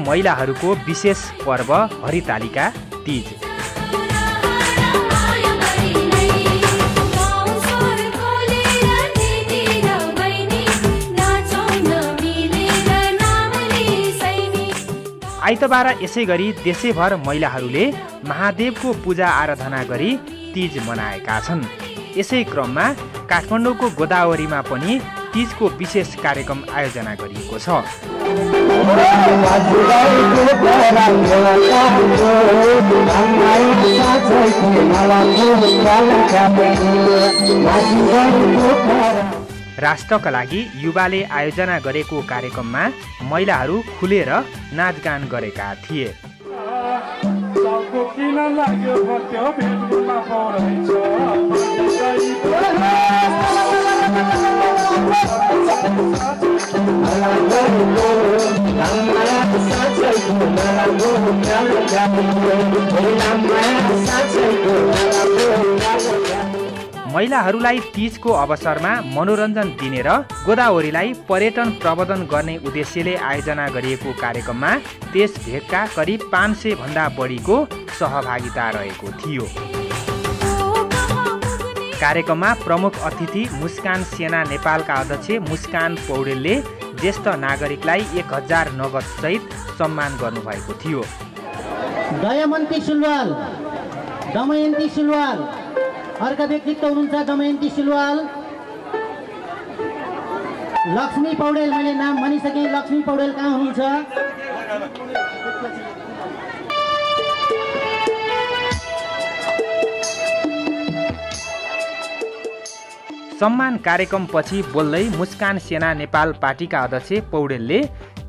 महिलाहरूको विशेष पर्व हरितालिका तीज। आइतबार यसै गरी देशैभर महिलाहरूले महादेवको पूजा आराधना गरी तीज मनाएका छन्। यसै क्रममा काठमाडौँको गोदावरीमा पनि तीजको विशेष कार्यक्रम आयोजना गरिएको छ। राष्ट्रका लागि युवाले आयोजना गरेको कार्यक्रममा महिलाहरू खुलेर नाचगान गरेका थिए। महिलाहरूलाई तीजको अवसरमा मनोरञ्जन दिने र गोदावरीलाई पर्यटन प्रवर्धन गर्ने उद्देश्यले आयोजना गरिएको कार्यक्रममा देशभेदका करिब 500 भन्दा बढीको सहभागिता रहेको थियो। कार्यक्रममा प्रमुख अतिथि मुस्कान सेना नेपालका अध्यक्ष मुस्कान पौडेलले ज्येष्ठ नागरिकलाई 1000 नगद सहित सम्मान गर्नुभएको थियो। दयामन्ती सुनवाल, दमयन्ती सुनवाल, अर्का व्यक्तित्व हुनुहुन्छ दमयन्ती सुनवाल, लक्ष्मी पौडेल, मैले नाम भनिसकेँ, लक्ष्मी पौडेल कहाँ हुनुहुन्छ? सम्मान कार्यक्रमपछि बोल्दै मुस्कान सेना नेपाल पार्टीका अध्यक्ष पौडेलले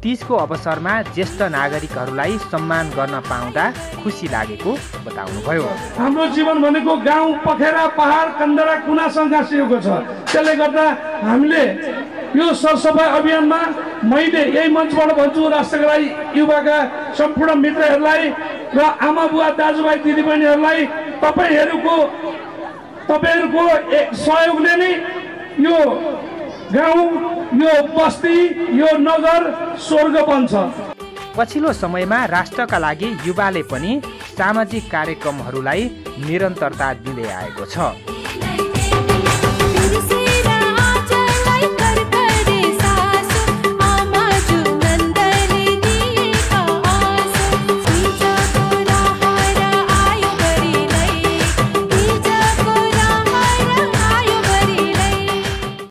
तीजको अवसरमा ज्येष्ठ नागरिकहरूलाई सम्मान गर्न पाउँदा खुसी लागेको बताउनुभयो। हाम्रो जीवन भनेको गाउँ, पखेरा, पहाड, कन्दरा, कुनासँग गाँसिएको छ। त्यसले गर्दा हामीले यो सरसफाइ अभियानमा मैले यही मञ्चबाट भन्छु राष्ट्रका लागि युवाका सम्पूर्ण मित्रहरूलाई र आमा बुवा दाजुभाइ दिदीबहिनीहरूलाई तपाईँहरूको सहयोगले नै यो गाउँ, यो बस्ती, यो नगर स्वर्ग बन्छ। पछिल्लो समयमा राष्ट्रका लागि युवाले पनि सामाजिक कार्यक्रमहरूलाई निरन्तरता दिँदै आएको छ।